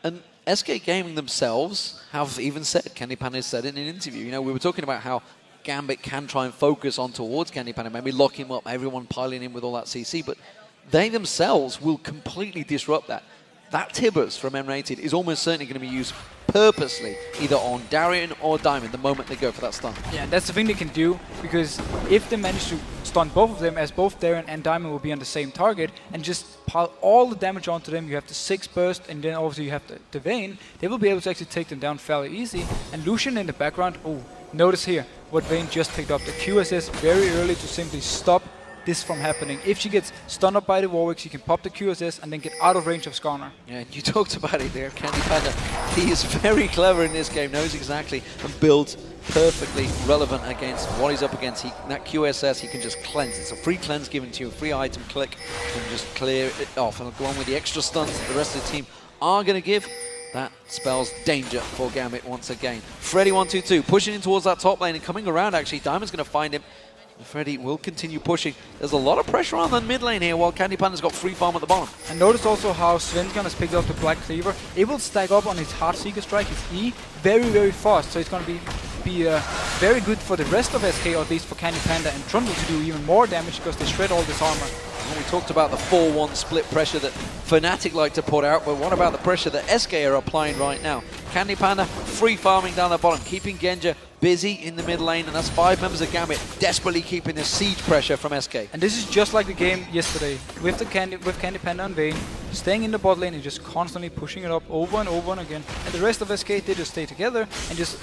And SK Gaming themselves have even said, Candy Panda said in an interview, you know, we were talking about how Gambit can try and focus on towards Candy Panda, maybe lock him up, everyone piling in with all that CC, but they themselves will completely disrupt that. That Tibbers from M-Rated is almost certainly going to be used purposely, either on Darian or Diamond, the moment they go for that stun. Yeah, that's the thing they can do, because if they manage to stun both of them, as both Darian and Diamond will be on the same target, and just pile all the damage onto them, you have the 6 burst, and then obviously you have the Vayne, they will be able to actually take them down fairly easy. And Lucian in the background, oh, notice here, what Vayne just picked up, the QSS very early to simply stop this from happening. If she gets stunned up by the Warwick, she can pop the QSS and then get out of range of Skarner. Yeah, you talked about it there, Candy Panda. He is very clever in this game, knows exactly, and builds perfectly relevant against what he's up against. That QSS, he can just cleanse. It's a free cleanse given to you, a free item click, and just clear it off. And go on with the extra stuns that the rest of the team are going to give. That spells danger for Gambit once again. Freddy 1-2-2, pushing in towards that top lane and coming around actually. Diamond's going to find him. Freddy will continue pushing. There's a lot of pressure on the mid lane here while Candy Panda's got free farm at the bottom. And notice also how Svenskaren has picked up the Black Cleaver. It will stack up on his Heartseeker strike, his E, very, very fast. So it's going to be very good for the rest of SK, or at least for Candy Panda and Trundle to do even more damage because they shred all this armor. Well, we talked about the 4-1 split pressure that Fnatic like to put out, but what about the pressure that SK are applying right now? Candy Panda free farming down the bottom, keeping Genja busy in the mid lane, and that's 5 members of Gambit desperately keeping the siege pressure from SK. And this is just like the game yesterday, with Candy Panda and Vayne, staying in the bot lane and just constantly pushing it up over and over and again. And the rest of SK, they just stay together and just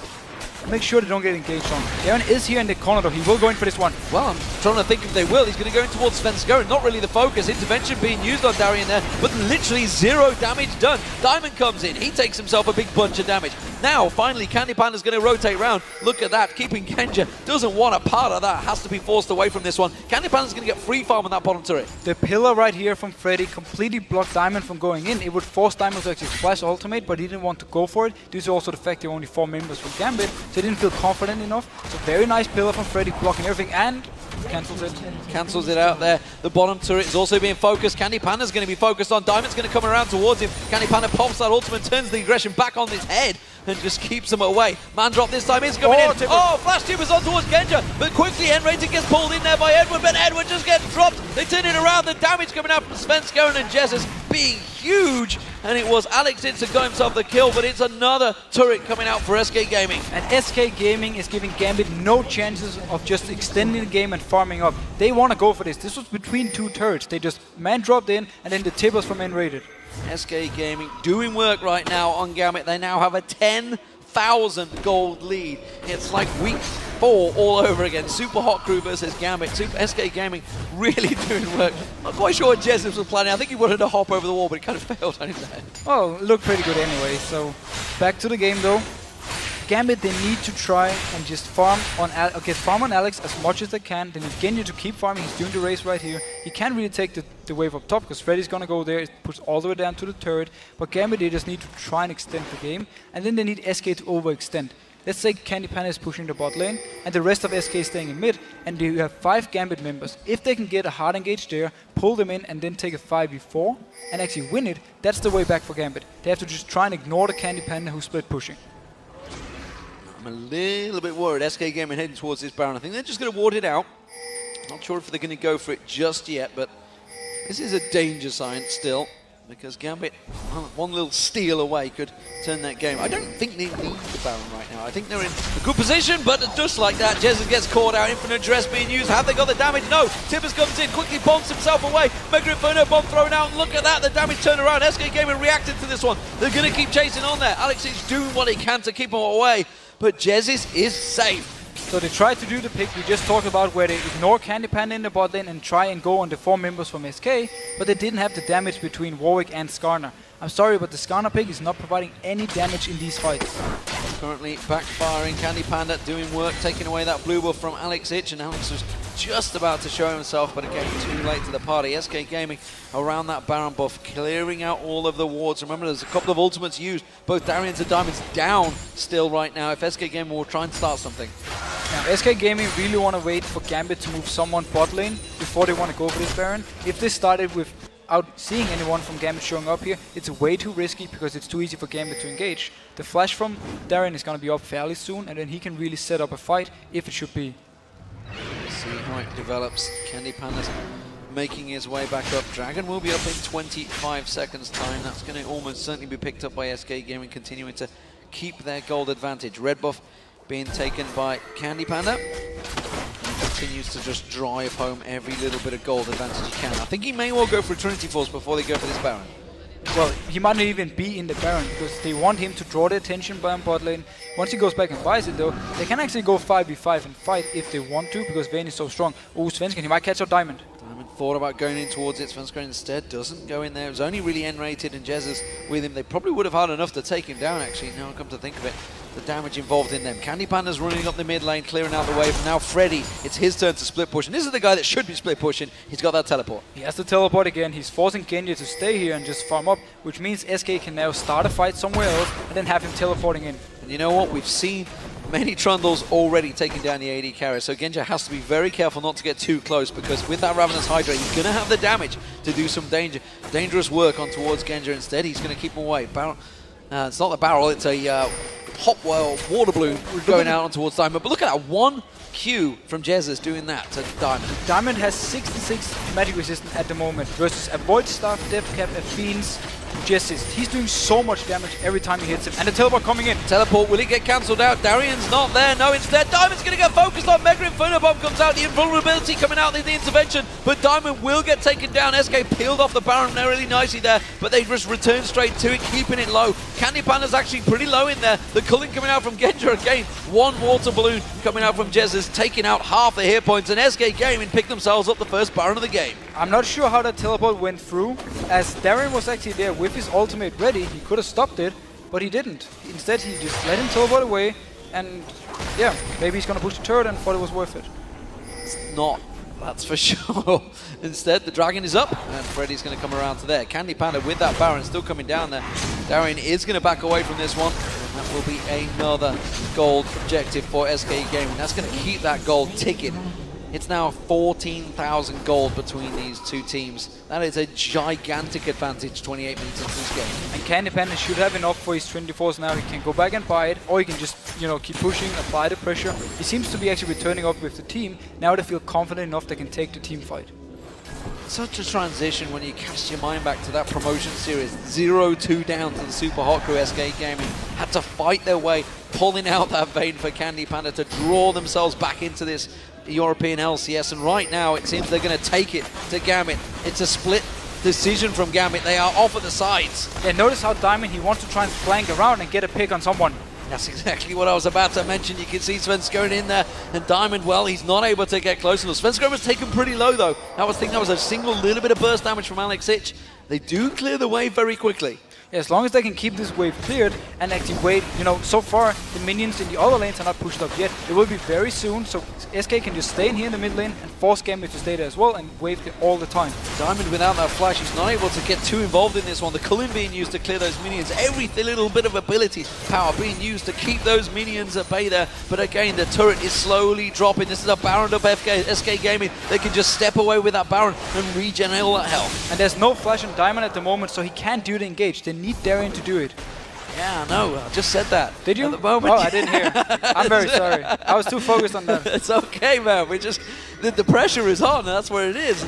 make sure they don't get engaged on. Garen is here in the corner though, he will go in for this one. Well, I'm trying to think if they will. He's going to go in towards Svenskaren, not really the focus. Intervention being used on Darian there, but literally 0 damage done. Diamond comes in, he takes himself a big bunch of damage. Now, finally, Candy Panda's going to rotate round. Look at that, keeping Genja, doesn't want a part of that, has to be forced away from this one. Candy Panda's going to get free farm on that bottom turret. The pillar right here from Freddy completely blocked Diamond from going in. It would force Diamond to actually flash ultimate, but he didn't want to go for it, due to also the fact there were only 4 members from Gambit, so he didn't feel confident enough. So very nice pillar from Freddy, blocking everything, and cancels it. Cancels it out there. The bottom turret is also being focused. Candy Panda's going to be focused on. Diamond's going to come around towards him. Candy Panda pops that ultimate, turns the aggression back on his head, and just keeps them away. Man drop this time is coming in. Timber. Oh, flash timbers on towards Genja, but quickly N-Rated gets pulled in there by Edward, but Edward just gets dropped. They turn it around. The damage coming out from Svenskaren and Jesus being huge, and it was Alex Itz who got himself the kill, but it's another turret coming out for SK Gaming. And SK Gaming is giving Gambit no chances of just extending the game and farming up. They want to go for this. This was between two turrets. They just man dropped in, and then the tippers from in raided. SK Gaming doing work right now on Gambit. They now have a 10,000 gold lead. It's like week 4 all over again. Super Hot Crew versus Gambit. SK Gaming really doing work. Not quite sure what Jesus was planning. I think he wanted to hop over the wall, but it kind of failed on his head. Well, it looked pretty good anyway. So back to the game though. Gambit, they need to try and just farm on Alex as much as they can. They need Genji to keep farming. He's doing the race right here. He can't really take the wave up top because Freddy's gonna go there. It puts all the way down to the turret. But Gambit, they just need to try and extend the game. And then they need SK to overextend. Let's say Candy Panda is pushing the bot lane and the rest of SK is staying in mid, and you have 5 Gambit members. If they can get a hard engage there, pull them in and then take a 5v4 and actually win it, that's the way back for Gambit. They have to just try and ignore the Candy Panda who's split pushing. I'm a little bit worried. SK Gaming heading towards this Baron. I think they're just going to ward it out. Not sure if they're going to go for it just yet, but this is a danger sign still, because Gambit, one little steal away, could turn that game. I don't think they need the Baron right now. I think they're in a good position, but just like that, Jesus gets caught out. Infinite Dress being used. Have they got the damage? No. Tippers comes in, quickly bombs himself away. Mega Inferno bomb thrown out, and look at that, the damage turned around. SK Gaming reacted to this one. They're going to keep chasing on there. Alex is doing what he can to keep him away, but Jesus is safe. So they tried to do the pick we just talked about, where they ignore Candy Panda in the bot lane and try and go on the 4 members from SK, but they didn't have the damage between Warwick and Skarner. I'm sorry, but the Skarner pick is not providing any damage in these fights. Currently backfiring. Candy Panda doing work, taking away that blue buff from Alex Itch, and Alex was just about to show himself, but again, too late to the party. SK Gaming around that Baron buff, clearing out all of the wards. Remember, there's a couple of ultimates used. Both Darians and Diamonds down still right now. If SK Gaming will try and start something. Now, SK Gaming really want to wait for Gambit to move someone bot lane before they want to go for this Baron. If they started without seeing anyone from Gambit showing up here, it's way too risky because it's too easy for Gambit to engage. The flash from Darien is going to be up fairly soon, and then he can really set up a fight if it should be. We'll see how it develops. Candy Panda's making his way back up. Dragon will be up in 25 seconds time. That's going to almost certainly be picked up by SK Gaming, continuing to keep their gold advantage. Red buff being taken by Candy Panda. Continues to just drive home every little bit of gold advantage he can. I think he may well go for a Trinity Force before they go for this Baron. Well, he might not even be in the Baron because they want him to draw the attention by bot lane. Once he goes back and buys it though, they can actually go 5v5 and fight if they want to because Vayne is so strong. Oh, Svensson, he might catch out Diamond. Diamond thought about going in towards it. Svensson instead doesn't go in there. It was only really N-rated, and Jez is with him. They probably would have had enough to take him down actually, now I come to think of it. The damage involved in them. Candy Panda's running up the mid lane, clearing out the wave. Now Freddy, it's his turn to split push. And this is the guy that should be split pushing. He's got that teleport. He has to teleport again. He's forcing Genji to stay here and just farm up, which means SK can now start a fight somewhere else and then have him teleporting in. And you know what? We've seen many Trundles already taking down the AD carrier, so Genji has to be very careful not to get too close, because with that Ravenous Hydra, he's going to have the damage to do some dangerous work on towards Genji. Instead, he's going to keep him away. It's not the barrel, it's a hot water balloon going out on towards Diamond. But look at that, 1 Q from Jesus doing that to Diamond. Diamond has 66 magic resistance at the moment versus a Void Staff, Death Cap, a Fiend's Jesus. He's doing so much damage every time he hits him. And the teleport coming in. Teleport, will it get cancelled out? Darian's not there. No, instead, Diamond's going to get focused on. Mega Inferno Bomb comes out. The invulnerability coming out in the intervention. But Diamond will get taken down. SK peeled off the Baron really nicely there. But they just return straight to it, keeping it low. Candy Panda's actually pretty low in there. The culling coming out from Genja again. 1 water balloon coming out from Jesus, taking out half the hit points. And SK Gaming picked themselves up the first Baron of the game. I'm not sure how that teleport went through, as Darien was actually there with his ultimate ready. He could have stopped it, but he didn't. Instead, he just let him teleport away, and yeah, maybe he's gonna push the turret and thought it was worth it. It's not, that's for sure. Instead, the dragon is up, and Freddy's gonna come around to there. Candy Panda with that Baron still coming down there. Darien is gonna back away from this one, and that will be another gold objective for SK Gaming. That's gonna keep that gold ticking. It's now 14,000 gold between these two teams. That is a gigantic advantage 28 minutes into this game. And Candy Panda should have enough for his 24s now. He can go back and buy it, or he can just, keep pushing, apply the pressure. He seems to be actually returning up with the team. Now they feel confident enough they can take the team fight. such a transition when you cast your mind back to that promotion series. 0-2 down to the super hot crew. SK Gaming had to fight their way, pulling out that vein for Candy Panda to draw themselves back into this European LCS. And right now, it seems they're going to take it to Gambit. It's a split decision from Gambit. They are off at the sides. Yeah, notice how Diamond, he wants to try and flank around and get a pick on someone. That's exactly what I was about to mention. You can see Svenskeren in there, and Diamond, well, he's not able to get close enough. Svenskeren was taken pretty low, though. I think that was a single little bit of burst damage from Alex Ich. They do clear the wave very quickly. Yeah, as long as they can keep this wave cleared and actually wait, you know, so far the minions in the other lanes are not pushed up yet. It will be very soon, so SK can just stay in here in the mid lane and force Gambit to stay there as well and wave it all the time. Diamond without that flash, he's not able to get too involved in this one. The culling being used to clear those minions. Every little bit of ability power being used to keep those minions at bay there. But again, the turret is slowly dropping. This is a Baron up SK Gaming. They can just step away with that Baron and regenerate all that health. And there's no flash on Diamond at the moment, so he can't do the engage. They need Darien to do it. Yeah, I know. I just said that. Did you? At the moment. Oh, I didn't hear. I'm very sorry. I was too focused on that. It's okay, man. We just the pressure is on. That's where it is.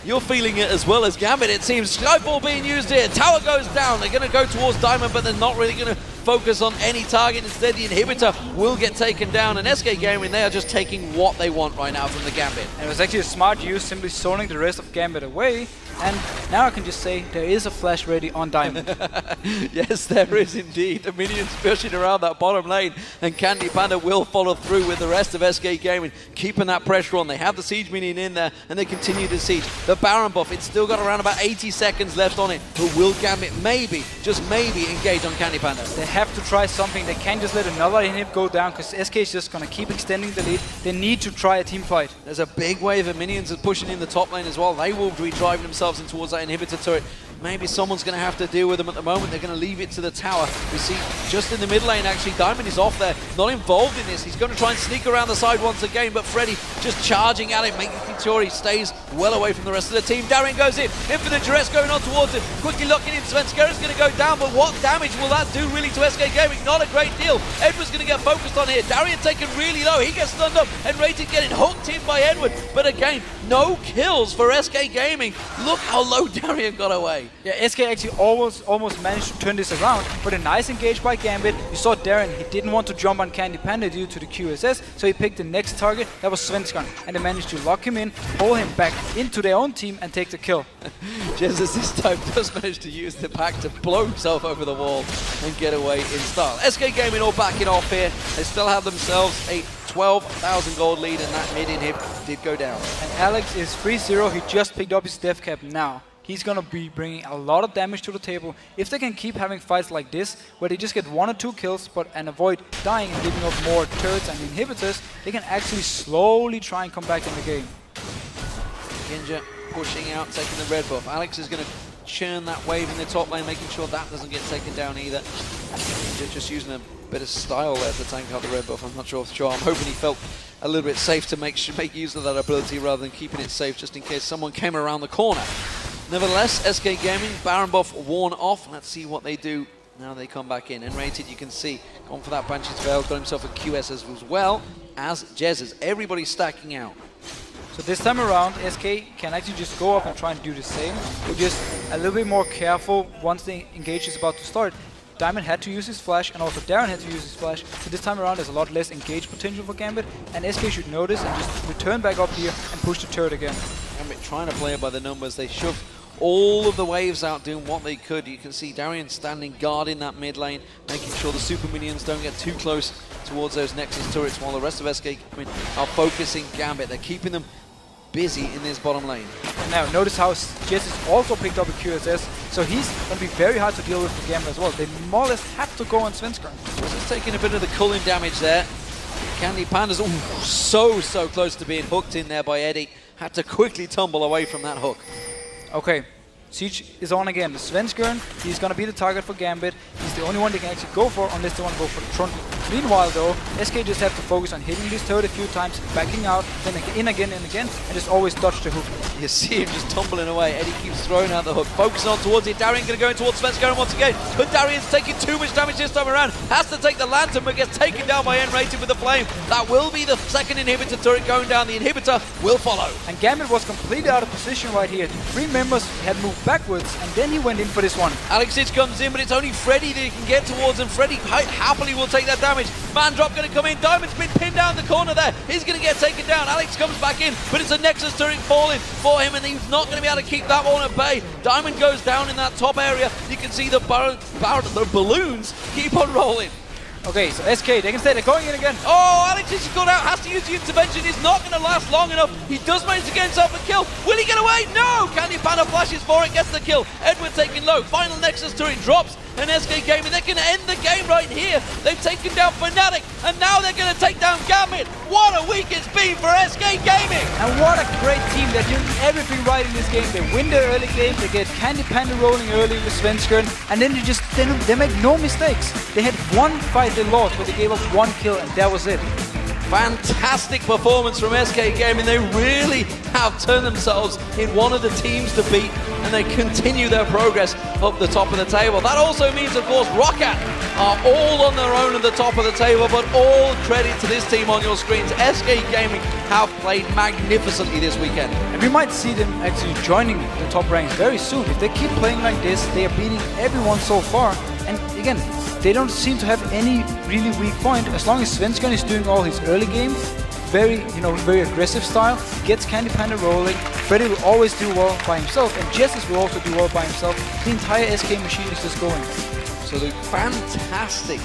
You're feeling it as well as Gambit, it seems. Skyfall being used here. Tower goes down. They're going to go towards Diamond, but they're not really going to focus on any target. Instead, the inhibitor will get taken down. And SK Gaming, they are just taking what they want right now from the Gambit. And it was actually a smart use, simply zoning the rest of Gambit away. And now I can just say there is a flash ready on Diamond. Yes, there is indeed. The minions pushing around that bottom lane, and Candy Panda will follow through with the rest of SK Gaming, keeping that pressure on. They have the siege minion in there, and they continue to siege. The Baron buff, it's still got around about 80 seconds left on it, but will Gambit maybe, just maybe, engage on Candy Panda? They have to try something. They can't just let another inhib go down, because SK is just going to keep extending the lead. They need to try a team fight. There's a big wave of minions pushing in the top lane as well. They will be driving themselves in towards that inhibitor turret. Maybe someone's going to have to deal with them at the moment. They're going to leave it to the tower. We see just in the mid lane, actually, Diamond is off there, not involved in this. He's going to try and sneak around the side once again, but Freddy just charging at him, making sure he stays well away from the rest of the team. Darien goes in for the duress going on towards him. Quickly locking in, Svenskeren is going to go down, but what damage will that do really to SK Gaming? Not a great deal. Edward's going to get focused on here. Darien taken really low. He gets stunned up, and Rated getting hooked in by Edward. But again, no kills for SK Gaming. Look how low Darien got away. Yeah, SK actually almost managed to turn this around, but a nice engage by Gambit. You saw Darien, he didn't want to jump on Candy Panda due to the QSS, so he picked the next target, that was Svenskeren, and they managed to lock him in, pull him back into their own team, and take the kill. Jesus this time does manage to use the pack to blow himself over the wall and get away in style. SK Gaming all backing off here. They still have themselves a 12,000 gold lead, and that mid inhib did go down. And Alex is 3-0, he just picked up his death cap now. He's going to be bringing a lot of damage to the table. If they can keep having fights like this, where they just get 1 or 2 kills and avoid dying and giving up more turrets and inhibitors, they can actually slowly try and come back in the game. Ginja pushing out, taking the red buff. Alex is going to churn that wave in the top lane, making sure that doesn't get taken down either. Ginja just using a bit of style there to tank out the red buff. I'm not sure. I'm hoping he felt a little bit safe to make use of that ability rather than keeping it safe just in case someone came around the corner. Nevertheless, SK Gaming, Baron buff worn off. Let's see what they do now they come back in. And Rated, you can see, gone for that Banshee's Veil, got himself a QS as well as Jez's. Everybody's stacking out. So this time around, SK can actually just go up and try and do the same. They're just a little bit more careful once the engage is about to start. Diamond had to use his flash, and also Darien had to use his flash. So this time around, there's a lot less engage potential for Gambit, and SK should notice and just return back up here and push the turret again. Gambit trying to play it by the numbers. They shoved all of the waves out, doing what they could. You can see Darien standing guard in that mid lane, making sure the super minions don't get too close towards those Nexus turrets, while the rest of SK are focusing Gambit. They're keeping them busy in this bottom lane. Now, notice how Jez has also picked up a QSS, so he's going to be very hard to deal with for Gambit as well. They more or less have to go on Svenskeren. Just taking a bit of the culling damage there. Candy Panda's so close to being hooked in there by Eddie. Had to quickly tumble away from that hook. Okay, Siege is on again. Svenskeren, he's going to be the target for Gambit. He's the only one they can actually go for unless they want to go for the Trundle. Meanwhile though, SK just have to focus on hitting this turret a few times, backing out, then in again and again, and just always dodge the hook. You see him just tumbling away. Eddie keeps throwing out the hook, focusing on towards it. Darien going to go in towards Svenskeren once again, but Darien's taking too much damage this time around. Has to take the lantern, but gets taken down by N-Rated with the flame. That will be the second inhibitor turret going down. The inhibitor will follow. And Gambit was completely out of position right here. 3 members had moved backwards, and then he went in for this one. Alex Sitch comes in, but it's only Freddy that he can get towards, and Freddy happily will take that damage. Man Drop going to come in. Diamond's been pinned down the corner there. He's going to get taken down. Alex comes back in, but it's a Nexus turret falling for him, and he's not going to be able to keep that one at bay. Diamond goes down in that top area. You can see the balloons keep on rolling. Okay, so SK, they can stay, they're going in again. Oh, Alex is gone out, has to use the intervention. It's not going to last long enough. He does manage to get himself a kill. Will he get away? No! Candy Panda flashes for it, gets the kill. Edward taking low. Final Nexus turret drops, and SK Gaming, they're going to end the game right here. They've taken down Fnatic, and now they're going to take down Gambit. What a week it's been for SK Gaming! And what a great team. They're doing everything right in this game. They win their early game, they get Candy Panda rolling early with Svenskeren, and then they make no mistakes. They had one fight they lost, but they gave up 1 kill, and that was it. Fantastic performance from SK Gaming. They really have turned themselves in one of the teams to beat, and they continue their progress up the top of the table. That also means, of course, Roccat are all on their own at the top of the table, but all credit to this team on your screens. SK Gaming have played magnificently this weekend. And we might see them actually joining the top ranks very soon. If they keep playing like this, they are beating everyone so far. And again, they don't seem to have any really weak point. As long as Svenskeren is doing all his early game, very aggressive style, gets Candy Panda rolling, Freddy will always do well by himself, and Jessus will also do well by himself. The entire SK machine is just going. So the fantastic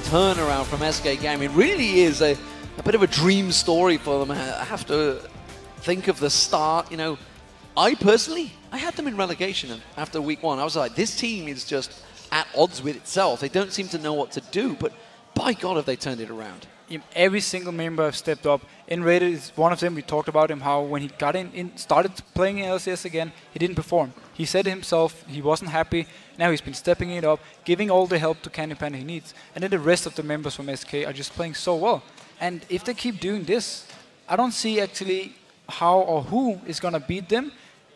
turnaround from SK Gaming really is a bit of a dream story for them. I have to think of the start. You know, I personally had them in relegation after week 1. I was like, this team is just at odds with itself. They don't seem to know what to do, but by God have they turned it around. Every single member have stepped up. N-Rated is one of them. We talked about him, how when he got started playing in LCS again, he didn't perform. He said himself he wasn't happy. Now he's been stepping it up, giving all the help to Candy Panda he needs. And then the rest of the members from SK are just playing so well. And if they keep doing this, I don't see actually how or who is going to beat them.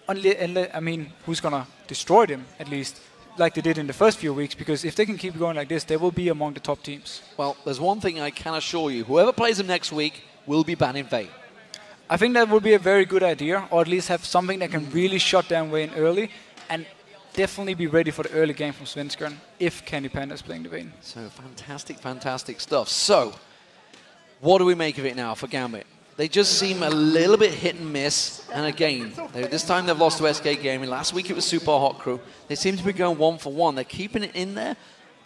I mean, who's going to destroy them, at least, like they did in the first few weeks, because if they can keep going like this, they will be among the top teams. Well, there's one thing I can assure you. Whoever plays them next week will be banning Vayne. I think that would be a very good idea, or at least have something that can really shut down Vayne early, and definitely be ready for the early game from Svenskeren if Candy Panda is playing the Vayne. So fantastic, fantastic stuff. So, what do we make of it now for Gambit? They just seem a little bit hit and miss. And again, this time they've lost to SK Gaming. Last week it was Super Hot Crew. They seem to be going 1 for 1. They're keeping it in there.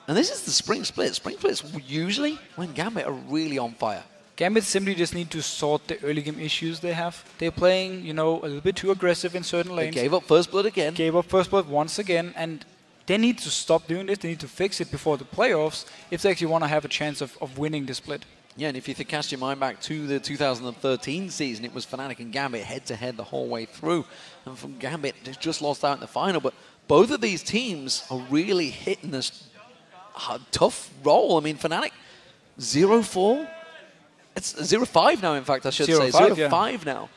And this is the Spring Split. Spring Split's usually when Gambit are really on fire. Gambit simply just need to sort the early game issues they have. They're playing, you know, a little bit too aggressive in certain lanes. They gave up First Blood again. Gave up First Blood once again. And they need to stop doing this. They need to fix it before the playoffs if they actually want to have a chance of winning the split. Yeah, and if you cast your mind back to the 2013 season, it was Fnatic and Gambit head-to-head the whole way through. And from Gambit, they just lost out in the final. But both of these teams are really hitting this tough role. I mean, Fnatic, 0-4. It's 0-5 now, in fact, I should say. 0-5 now.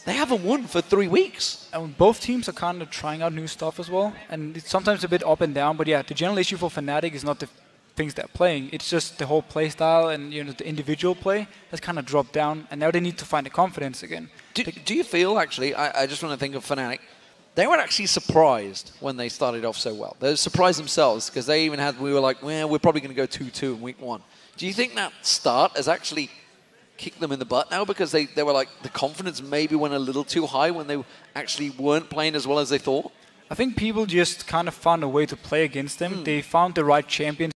They haven't won for 3 weeks. And both teams are kind of trying out new stuff as well. And it's sometimes a bit up and down. But yeah, the general issue for Fnatic is not the things they're playing. It's just the whole play style and the individual play has kind of dropped down, and now they need to find the confidence again. Do you feel, actually, I just want to think of Fnatic, they were actually surprised when they started off so well. They surprised themselves because they even had, we were like, well, we're probably going to go 2-2 in week 1. Do you think that start has actually kicked them in the butt now because they were like, the confidence maybe went a little too high when they actually weren't playing as well as they thought? I think people just kind of found a way to play against them. They found the right champion